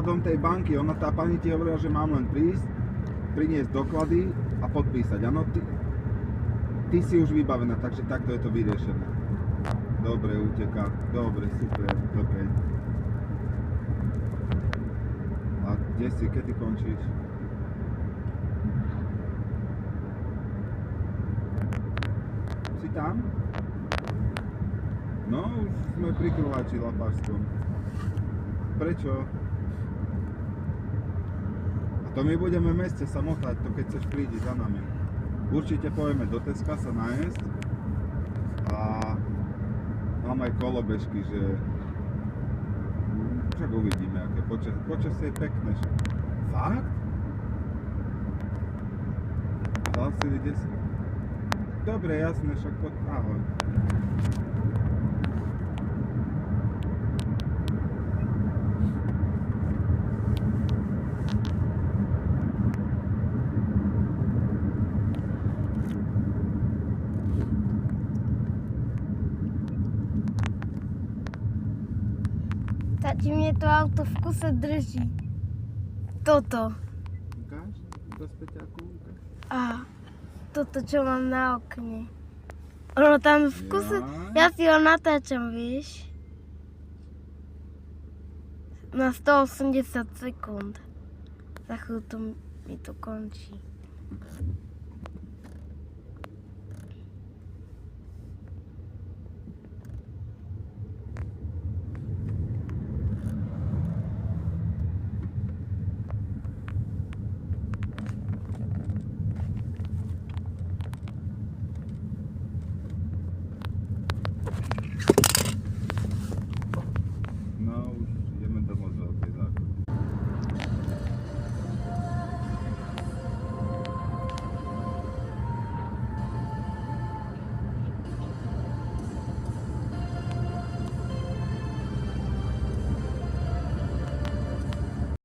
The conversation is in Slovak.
potom tej banky, tá pani ti hovorila, že mám len prísť, priniesť doklady a podpísať. Áno, ty si už vybavená, takže takto je to vyriešené. Dobre, uteká. Dobre, super, dobre. A kde si, kedy končíš? Si tam? No, už sme pri Krúhači Lapášskom. Prečo? A to my budeme v meste sa motať, to keď chceš prídi za nami. Určite pojeme do Teska sa nájsť a mám aj kolobežky, že však uvidíme, aké počasie je pekné. Fakt? Hlasili 10. Dobre, jasné, však poď, ahoj. Tati, mě to auto v kuse drží. Toto. Ukáž? Do späťáku ukáž. A toto, čo mám na okne. Ono tam v kuse, ja si ho natáčam, víš. Na 180 sekúnd. Za chvíľu mi to končí.